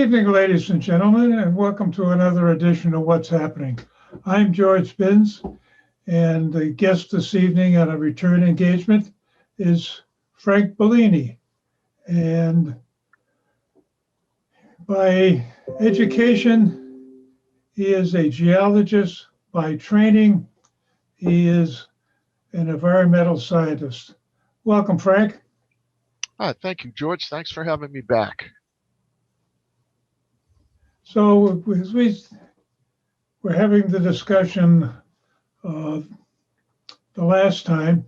evening, ladies and gentlemen, and welcome to another edition of What's Happening. I'm George Spins, and the guest this evening on a return engagement is Frank Bellini. And by education, he is a geologist. By training, he is an environmental scientist. Welcome, Frank. Thank you, George. Thanks for having me back. So as we're having the discussion the last time,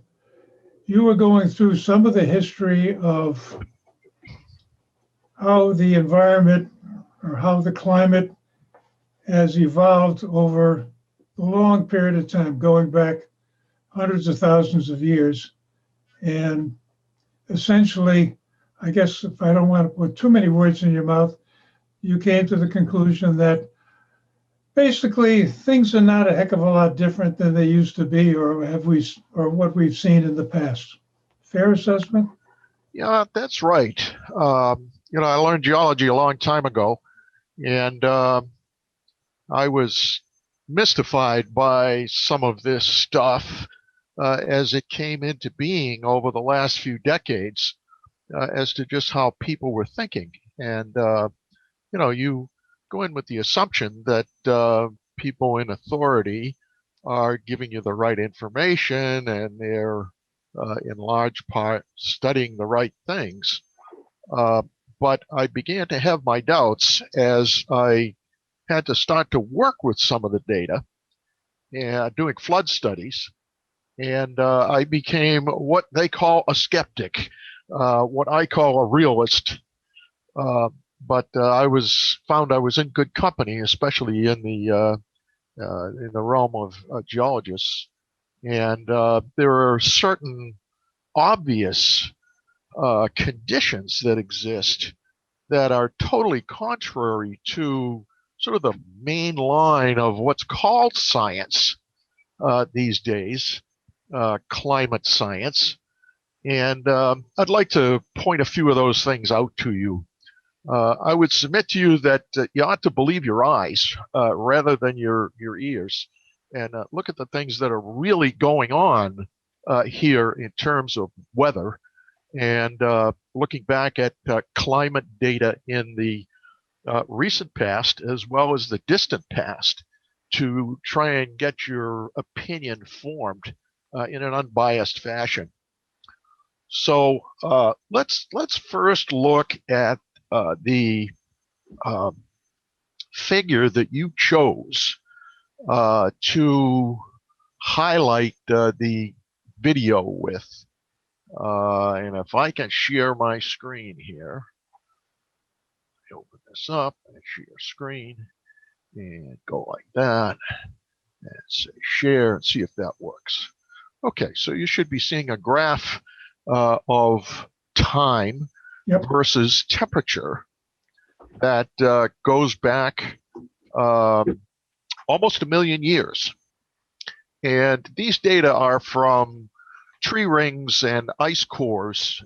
you were going through some of the history of how the environment or how the climate has evolved over a long period of time, going back hundreds of thousands of years. And essentially, I guess if I don't want to put too many words in your mouth, you came to the conclusion that basically things are not a heck of a lot different than they used to be, or what we've seen in the past. Fair assessment? Yeah, that's right. I learned geology a long time ago, and I was mystified by some of this stuff as it came into being over the last few decades as to just how people were thinking. And, you go in with the assumption that people in authority are giving you the right information and they're in large part studying the right things. But I began to have my doubts as I had to start to work with some of the data and doing flood studies. And I became what they call a skeptic, what I call a realist. But I found I was in good company, especially in the realm of geologists. And there are certain obvious conditions that exist that are totally contrary to sort of the main line of what's called science these days, climate science. And I'd like to point a few of those things out to you. I would submit to you that you ought to believe your eyes rather than your ears, and look at the things that are really going on here in terms of weather, and looking back at climate data in the recent past as well as the distant past to try and get your opinion formed in an unbiased fashion. So let's first look at the figure that you chose to highlight the video with. And if I can share my screen here, I open this up and share screen and go like that and say share and see if that works. Okay, so you should be seeing a graph of time versus temperature that goes back almost 1 million years. And these data are from tree rings and ice cores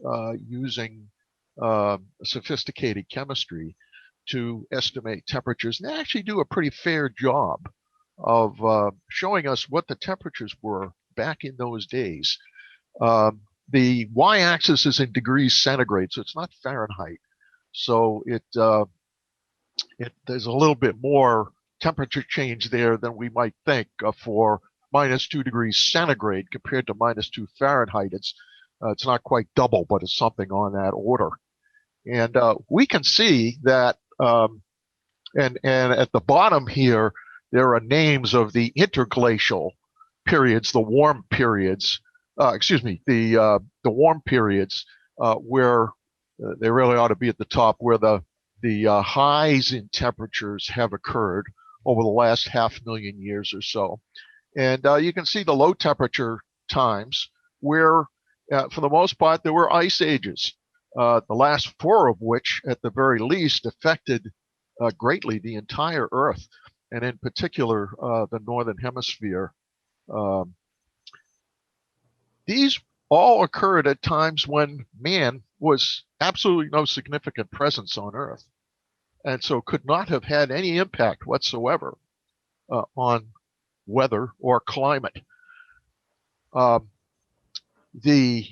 using sophisticated chemistry to estimate temperatures. And they actually do a pretty fair job of showing us what the temperatures were back in those days. The y-axis is in degrees centigrade, so it's not Fahrenheit. So there's a little bit more temperature change there than we might think for -2 degrees centigrade compared to -2 Fahrenheit. It's not quite double, but it's something on that order. And we can see that, and at the bottom here, there are names of the interglacial periods, the warm periods. The warm periods where they really ought to be at the top, where the highs in temperatures have occurred over the last 500,000 years or so. And you can see the low temperature times where, for the most part, there were ice ages, the last 4 of which, at the very least, affected greatly the entire Earth, and in particular the Northern Hemisphere. These all occurred at times when man was absolutely no significant presence on Earth. and so could not have had any impact whatsoever on weather or climate. The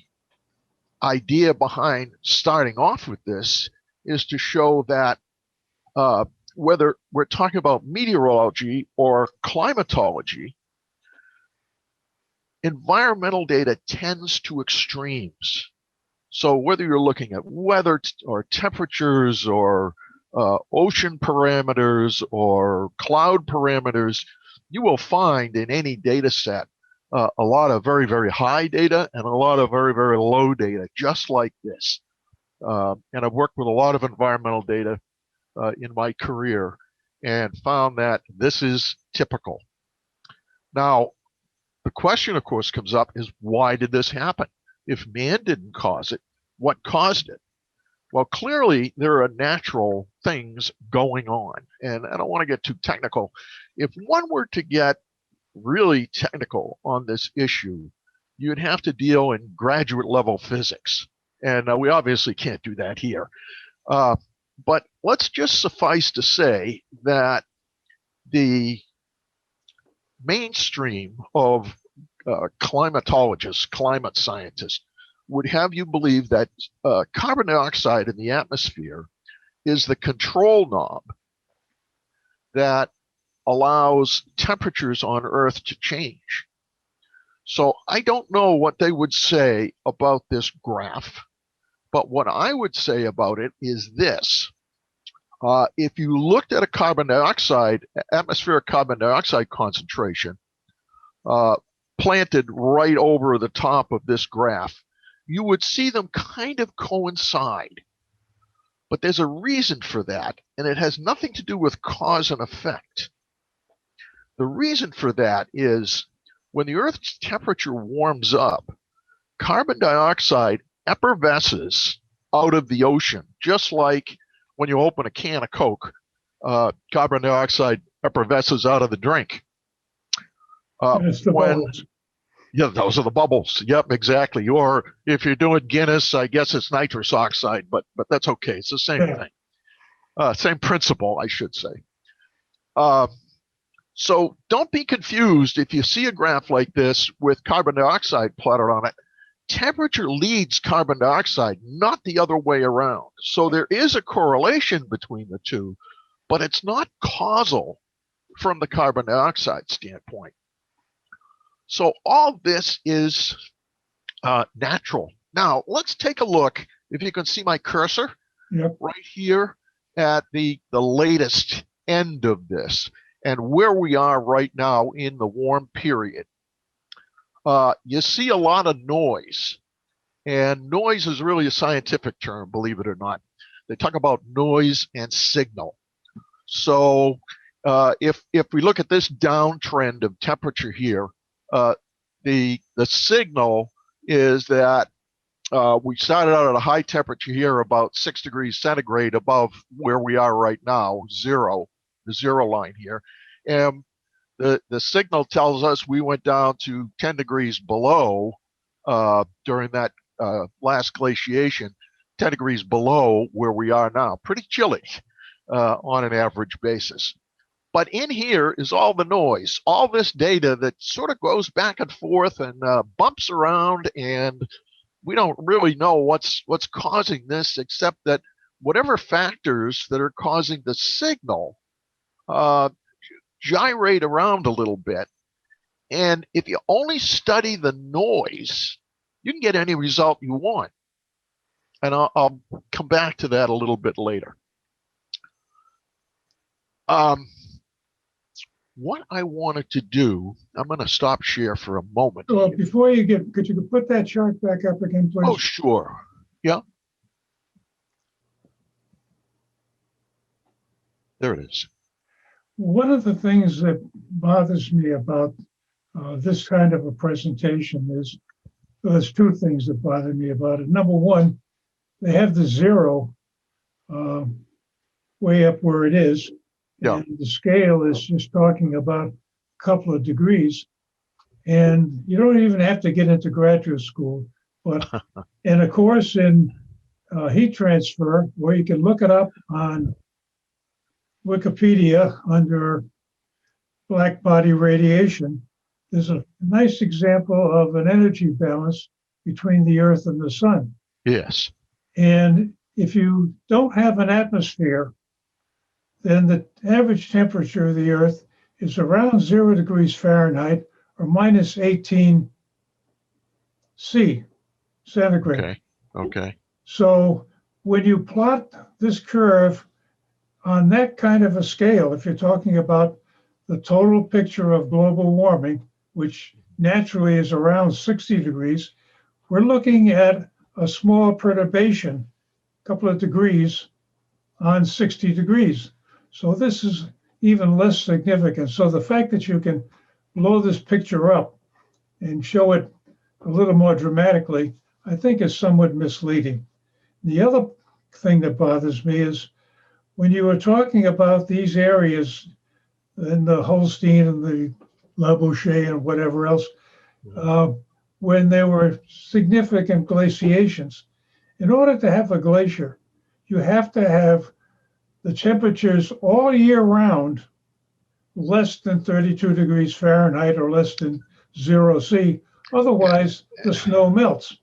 idea behind starting off with this is to show that whether we're talking about meteorology or climatology, environmental data tends to extremes. So whether you're looking at weather or temperatures or ocean parameters or cloud parameters, you will find in any data set a lot of very, very high data and a lot of very, very low data, just like this. And I've worked with a lot of environmental data in my career and found that this is typical. Now, the question, of course, comes up is why did this happen? If man didn't cause it, what caused it? Well, clearly there are natural things going on, and I don't want to get too technical. If one were to get really technical on this issue, you'd have to deal in graduate level physics, and we obviously can't do that here. But let's just suffice to say that the mainstream of climatologists, climate scientists, would have you believe that carbon dioxide in the atmosphere is the control knob that allows temperatures on Earth to change. So I don't know what they would say about this graph, but what I would say about it is this. If you looked at a carbon dioxide, atmospheric carbon dioxide concentration planted right over the top of this graph, you would see them kind of coincide. But there's a reason for that, and it has nothing to do with cause and effect. The reason for that is when the Earth's temperature warms up, carbon dioxide effervesces out of the ocean, just like when you open a can of Coke, carbon dioxide effervesces out of the drink. It's the bubbles. Yeah, those are the bubbles. Yep, exactly. Or if you're doing Guinness, I guess it's nitrous oxide, but that's okay. It's the same thing. Same principle, I should say. So don't be confused if you see a graph like this with carbon dioxide plotted on it. Temperature leads carbon dioxide, not the other way around. So there is a correlation between the two, but it's not causal from the carbon dioxide standpoint. So all this is natural. Now, let's take a look, if you can see my cursor, right here at the latest end of this and where we are right now in the warm period. You see a lot of noise, and noise is really a scientific term, believe it or not. They talk about noise and signal. So if we look at this downtrend of temperature here, the signal is that we started out at a high temperature here, about 6 degrees centigrade above where we are right now, zero, the zero line here. And the signal tells us we went down to 10 degrees below during that last glaciation, 10 degrees below where we are now. Pretty chilly on an average basis. But in here is all the noise, all this data that sort of goes back and forth and bumps around, and we don't really know what's causing this, except that whatever factors that are causing the signal gyrate around a little bit. And if you only study the noise, you can get any result you want. And I'll come back to that a little bit later. What I wanted to do, I'm going to stop share for a moment. Well, before you could you put that chart back up again, please? Oh, sure. Yeah. There it is. One of the things that bothers me about this kind of a presentation is, there's two things that bother me about it. Number one, they have the zero way up where it is. Yeah. And the scale is just talking about a couple of degrees. And you don't even have to get into graduate school. But in a course in heat transfer, where you can look it up on Wikipedia under black body radiation, there's a nice example of an energy balance between the Earth and the sun. Yes. And if you don't have an atmosphere, then the average temperature of the Earth is around 0 degrees Fahrenheit or minus 18 C centigrade. Okay. Okay. So when you plot this curve on that kind of a scale, if you're talking about the total picture of global warming, which naturally is around 60 degrees, we're looking at a small perturbation, a couple of degrees on 60 degrees. So this is even less significant. So the fact that you can blow this picture up and show it a little more dramatically, I think is somewhat misleading. The other thing that bothers me is when you were talking about these areas and the Holstein and the La Bouche and whatever else, when there were significant glaciations, in order to have a glacier, you have to have the temperatures all year round less than 32 degrees Fahrenheit or less than 0 C. Otherwise, the snow melts.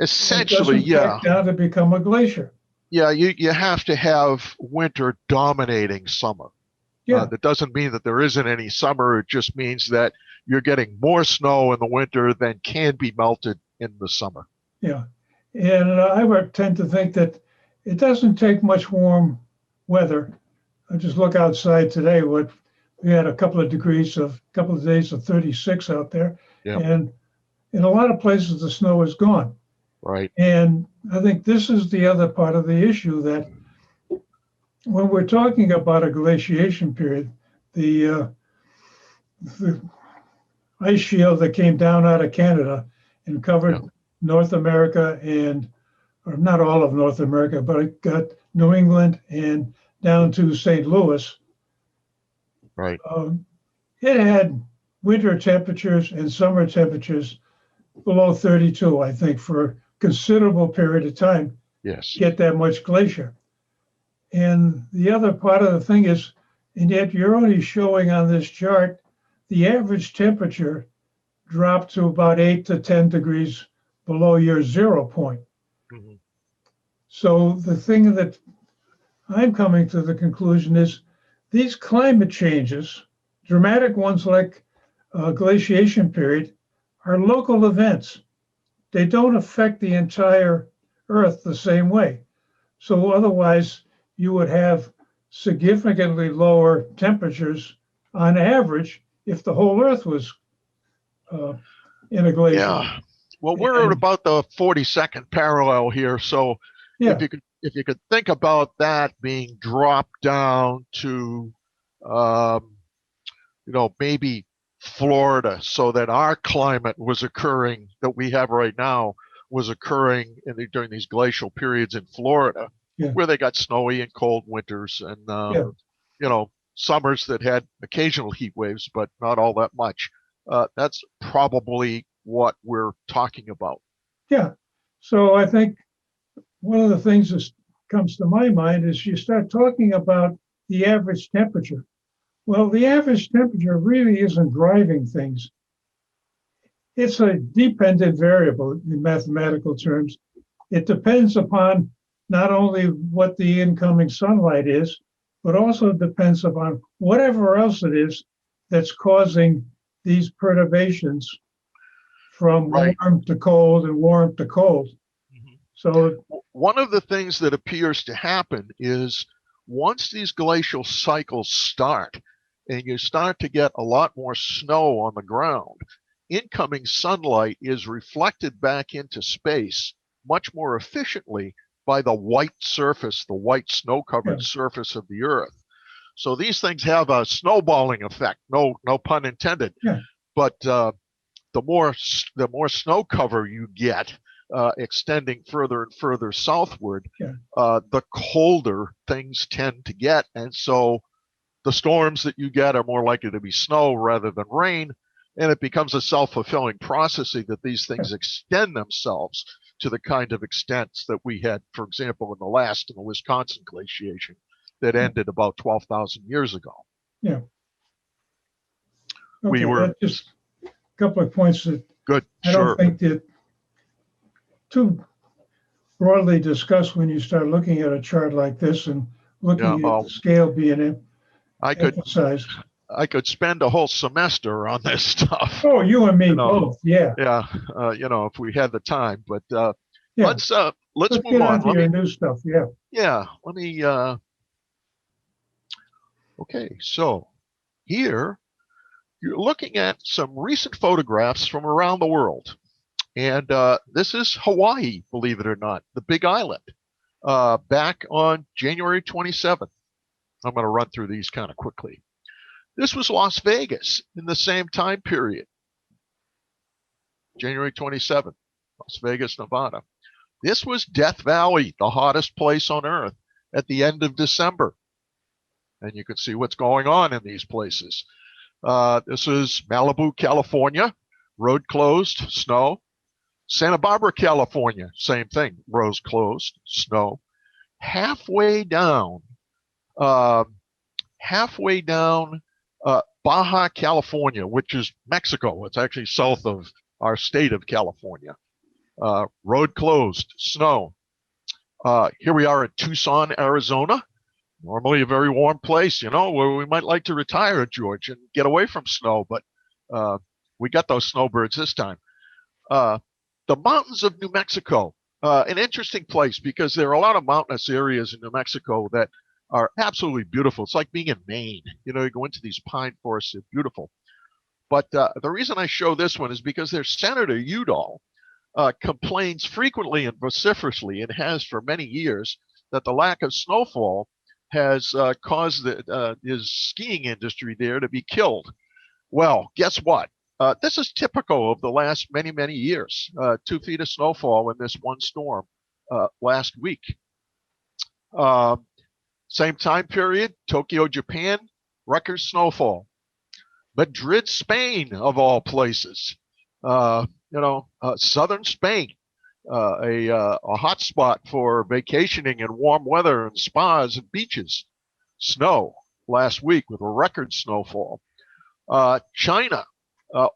Essentially, it doesn't break down to become a glacier. Yeah, you have to have winter dominating summer. Yeah. That doesn't mean that there isn't any summer. It just means that you're getting more snow in the winter than can be melted in the summer. Yeah. And I would tend to think that it doesn't take much warm weather. I just look outside today. We had a couple of days of 36 out there. Yeah. And in a lot of places, the snow is gone. Right. And I think this is the other part of the issue, that when we're talking about a glaciation period, the ice shield that came down out of Canada and covered North America or not all of North America, but it got New England and down to St. Louis. Right. It had winter temperatures and summer temperatures below 32, I think, for a considerable period of time. Yes. Get that much glacier. And the other part of the thing is, and yet you're only showing on this chart, the average temperature dropped to about 8 to 10 degrees below your 0 point. Mm-hmm. So the thing that I'm coming to the conclusion is these climate changes, dramatic ones like glaciation period, are local events. They don't affect the entire Earth the same way. So otherwise, you would have significantly lower temperatures on average if the whole Earth was in a glacier. Yeah. Well, we're at about the 42nd parallel here. So if you could think about that being dropped down to, maybe Florida, so that our climate was occurring that we have right now was occurring during these glacial periods in Florida, where they got snowy and cold winters and summers that had occasional heat waves, but not all that much. That's probably what we're talking about. Yeah. So I think one of the things that comes to my mind is you start talking about the average temperature. Well, the average temperature really isn't driving things. It's a dependent variable in mathematical terms. It depends upon not only what the incoming sunlight is, but also depends upon whatever else it is that's causing these perturbations from warm to cold and warm to cold. Mm-hmm. So one of the things that appears to happen is once these glacial cycles start and you start to get a lot more snow on the ground, incoming sunlight is reflected back into space much more efficiently by the white surface, the white snow-covered surface of the Earth. So these things have a snowballing effect, no pun intended. Yeah. But the more snow cover you get, extending further and further southward, the colder things tend to get, and so the storms that you get are more likely to be snow rather than rain, and it becomes a self-fulfilling prophecy that these things extend themselves to the kind of extents that we had, for example, in the Wisconsin glaciation. that ended about 12,000 years ago. Yeah. We Okay, were just a couple of points that good. I Sure. don't think that too broadly discussed when you start looking at a chart like this and Yeah, looking at the scale being I could emphasized. I could spend a whole semester on this stuff. Oh, you and me You know, both. Yeah. Yeah, if we had the time, but Yeah. let's Let's move get on. on to your new stuff. Yeah. Yeah, let me. Okay, so here you're looking at some recent photographs from around the world, and this is Hawaii, believe it or not, the Big Island, back on January 27th. I'm going to run through these kind of quickly. This was Las Vegas in the same time period, January 27th, Las Vegas, Nevada. This was Death Valley, the hottest place on earth, at the end of December. And you can see what's going on in these places. This is Malibu, California, road closed, snow. Santa Barbara, California, same thing, roads closed, snow. Halfway down, uh, Baja California, which is Mexico. It's actually south of our state of California. Road closed, snow. Here we are at Tucson, Arizona. Normally a very warm place, where we might like to retire at George and get away from snow, but we got those snowbirds this time. The mountains of New Mexico, an interesting place because there are a lot of mountainous areas in New Mexico that are absolutely beautiful. It's like being in Maine. You go into these pine forests, they're beautiful. But the reason I show this one is because their Senator Udall complains frequently and vociferously, and has for many years, that the lack of snowfall has caused his skiing industry there to be killed. Well, guess what? This is typical of the last many, many years. 2 feet of snowfall in this one storm last week. Same time period, Tokyo, Japan, record snowfall. Madrid, Spain, of all places. Southern Spain, a hot spot for vacationing and warm weather and spas and beaches. Snow last week with a record snowfall. China,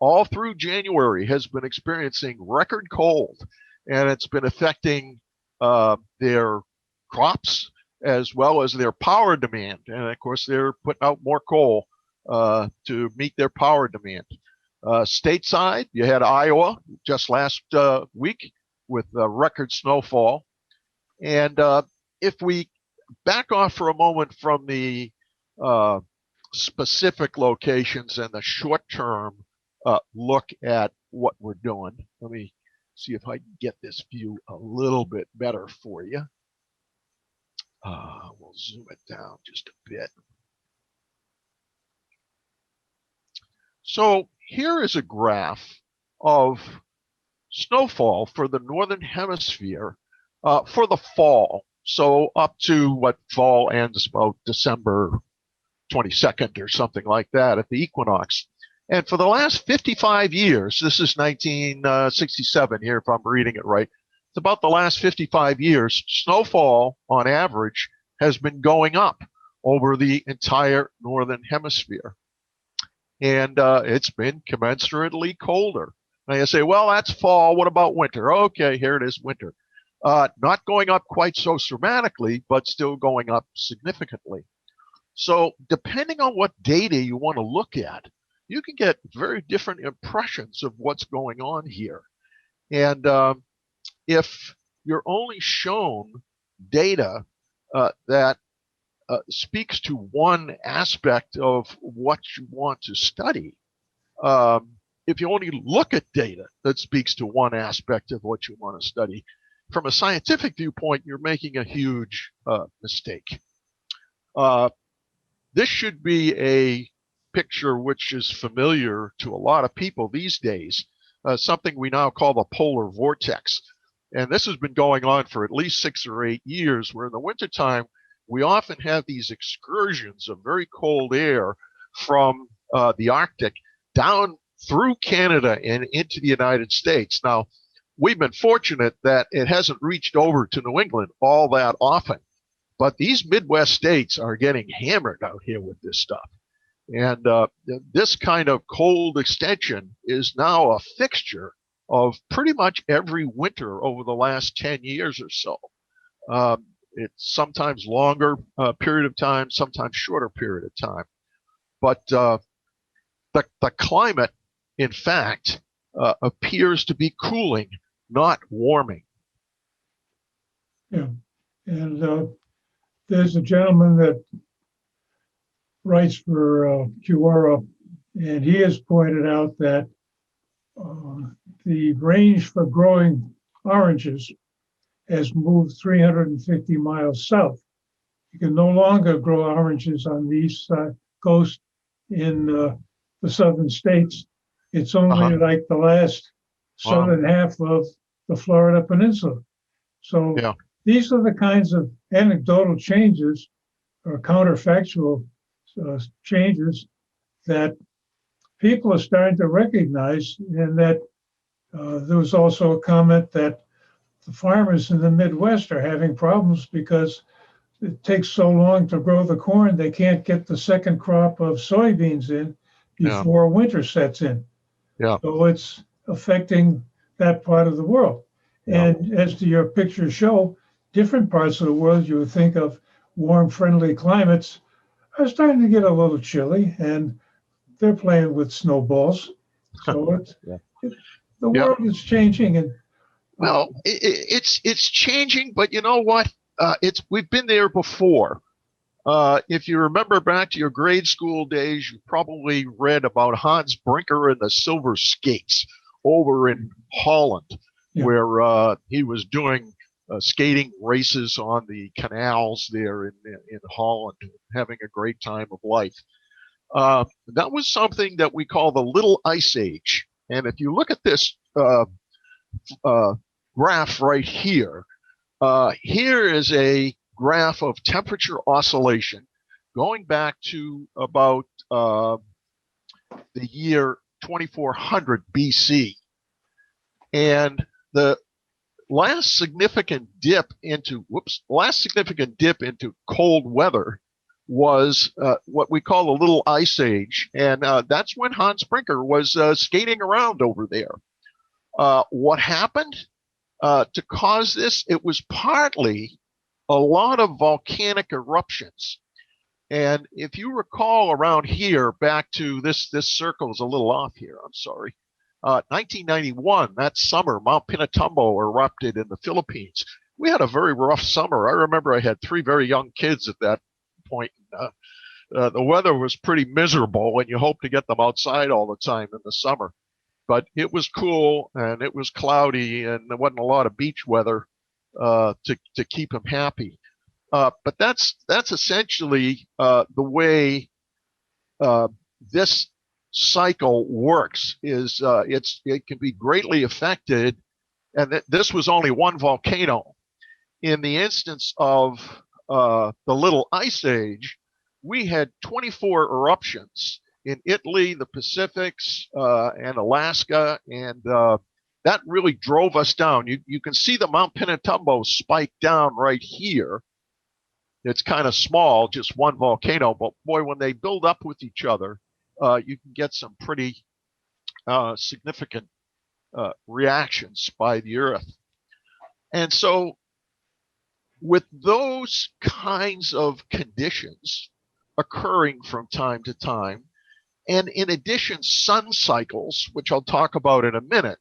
all through January, has been experiencing record cold, and it's been affecting their crops as well as their power demand. And of course, they're putting out more coal to meet their power demand. Stateside, you had Iowa just last week with record snowfall. And if we back off for a moment from the specific locations and the short-term look at what we're doing, let me see if I can get this view a little bit better for you. We'll zoom it down just a bit. So here is a graph of snowfall for the Northern Hemisphere for the fall. So up to what fall ends about December 22nd or something like that at the equinox. And for the last 55 years, this is 1967 here, if I'm reading it right. It's about the last 55 years, snowfall on average has been going up over the entire Northern Hemisphere. And it's been commensurately colder. Now you say, well, that's fall. What about winter? Okay, here it is, winter. Not going up quite so dramatically, but still going up significantly. So depending on what data you want to look at, you can get very different impressions of what's going on here. And if you're only shown data that speaks to one aspect of what you want to study, if you only look at data that speaks to one aspect of what you want to study, from a scientific viewpoint, you're making a huge mistake. This should be a picture which is familiar to a lot of people these days, something we now call the polar vortex. And this has been going on for at least 6 or 8 years, where in the wintertime, we often have these excursions of very cold air from the Arctic down through Canada and into the United States. Now, we've been fortunate that it hasn't reached over to New England all that often. But these Midwest states are getting hammered out here with this stuff. And this kind of cold extension is now a fixture of pretty much every winter over the last 10 years or so. It's sometimes longer period of time, sometimes shorter period of time. But the climate, in fact, appears to be cooling, not warming. Yeah. And there's a gentleman that writes for Quora, and he has pointed out that the range for growing oranges has moved 350 miles south. You can no longer grow oranges on the east coast in the southern states. It's only like the last southern half of the Florida Peninsula. So yeah. These are the kinds of anecdotal changes or counterfactual changes that people are starting to recognize, and that there was also a comment that the farmers in the Midwest are having problems because it takes so long to grow the corn, they can't get the second crop of soybeans in before winter sets in. Yeah. So it's affecting that part of the world. Yeah. And as to your picture show, different parts of the world you would think of warm, friendly climates are starting to get a little chilly, and they're playing with snowballs. So the world is changing. And well, it's changing, but you know what? We've been there before. If you remember back to your grade school days, you probably read about Hans Brinker and the Silver Skates over in Holland, where he was doing skating races on the canals there in Holland, having a great time of life. That was something that we call the Little Ice Age. And if you look at this graph right here, here is a graph of temperature oscillation going back to about the year 2400 BC. And the last significant dip into cold weather was what we call the Little Ice Age. And that's when Hans Brinker was skating around over there. What happened to cause this? It was partly a lot of volcanic eruptions. And if you recall around here, back to this circle is a little off here, I'm sorry. 1991, that summer, Mount Pinatubo erupted in the Philippines. We had a very rough summer. I remember I had 3 very young kids at that point. The weather was pretty miserable, and you hope to get them outside all the time in the summer. But it was cool, and it was cloudy, and there wasn't a lot of beach weather to keep them happy. But that's essentially the way this cycle works. Is it can be greatly affected, and this was only one volcano. In the instance of the Little Ice Age, we had 24 eruptions in Italy, the Pacifics, and Alaska, and that really drove us down. You can see the Mount Pinatubo spike down right here. It's kind of small, just one volcano, but boy, when they build up with each other, you can get some pretty significant reactions by the Earth. And so with those kinds of conditions occurring from time to time, and in addition, sun cycles, which I'll talk about in a minute,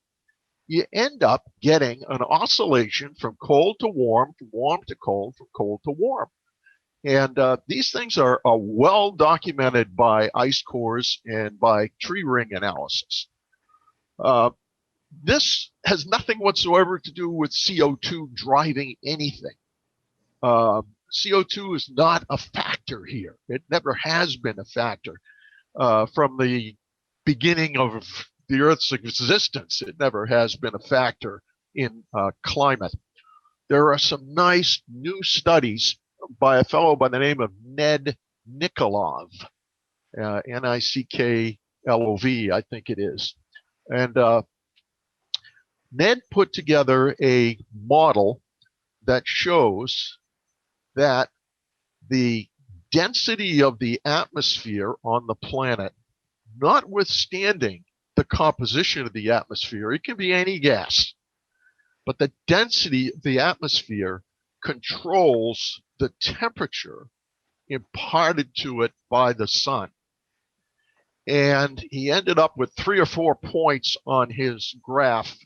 you end up getting an oscillation from cold to warm, from warm to cold, from cold to warm. And these things are well documented by ice cores and by tree ring analysis. This has nothing whatsoever to do with CO2 driving anything. CO2 is not a factor here. It never has been a factor. From the beginning of the Earth's existence, it never has been a factor in climate. There are some nice new studies by a fellow by the name of Ned Nikolov, Niklov, I think it is. And Ned put together a model that shows that the density of the atmosphere on the planet, notwithstanding the composition of the atmosphere, it can be any gas, but the density of the atmosphere controls the temperature imparted to it by the sun. And he ended up with 3 or 4 points on his graph,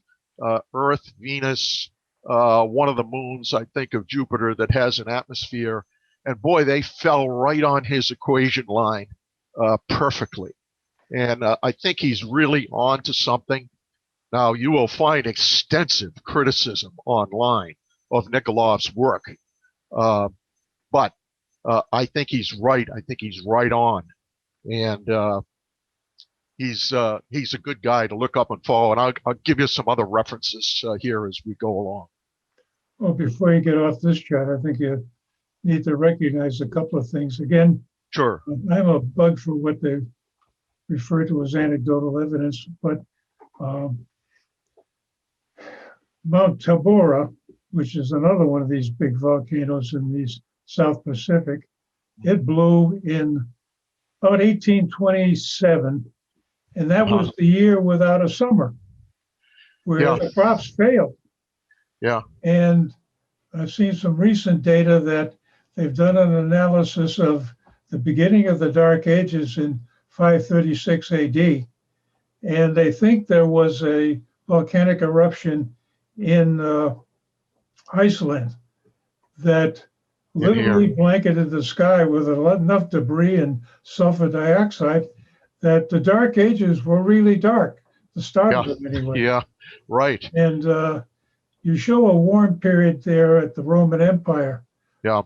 Earth, Venus, one of the moons, I think, of Jupiter that has an atmosphere. And boy, they fell right on his equation line perfectly. And I think he's really on to something. Now, you will find extensive criticism online of Nikolov's work. But I think he's right. I think he's right on. And he's a good guy to look up and follow. And I'll give you some other references here as we go along. Well, before you get off this chat, I think you need to recognize a couple of things. Again, Sure. I'm a bug for what they refer to as anecdotal evidence, but Mount Tabora, which is another one of these big volcanoes in the South Pacific, it blew in about 1827, and that was the year without a summer, where the crops failed. Yeah. And I've seen some recent data that they've done an analysis of the beginning of the Dark Ages in 536 AD, and they think there was a volcanic eruption in Iceland that literally blanketed the sky with enough debris and sulfur dioxide that the Dark Ages were really dark, the start of them anyway. Yeah, right. And you show a warm period there at the Roman Empire. Yeah.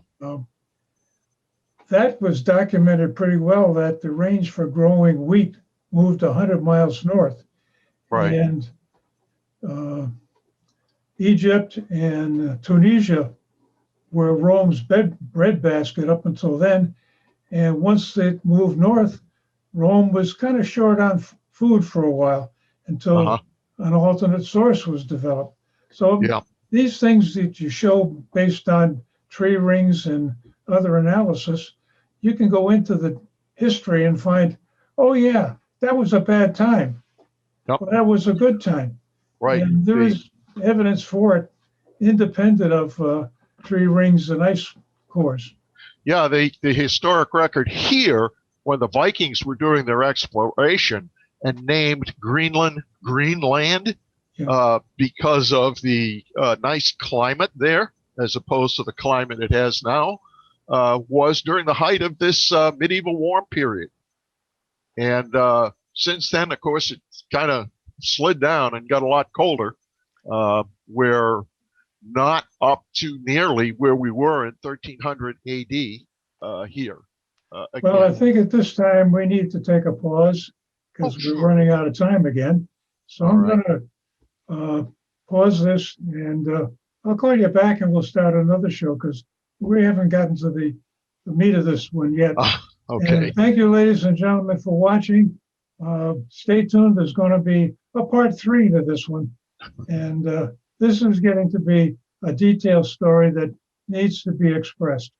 That was documented pretty well, that the range for growing wheat moved 100 miles north. Right. And Egypt and Tunisia were Rome's breadbasket up until then. And once it moved north, Rome was kind of short on food for a while until an alternate source was developed. So these things that you show based on tree rings and other analysis, you can go into the history and find, oh yeah, that was a bad time. Yep. Well, that was a good time. Right. And there is evidence for it, independent of tree rings and ice cores. Yeah, the historic record here, when the Vikings were doing their exploration and named Greenland, because of the nice climate there, as opposed to the climate it has now, was during the height of this medieval warm period. And since then, of course, it kind of slid down and got a lot colder. We're not up to nearly where we were in 1300 AD here. Well, I think at this time we need to take a pause because we're running out of time again. So I'm going to pause this, and I'll call you back and we'll start another show because we haven't gotten to the meat of this one yet. Okay. And thank you, ladies and gentlemen, for watching. Stay tuned. There's going to be a part 3 to this one. And this is getting to be a detailed story that needs to be expressed.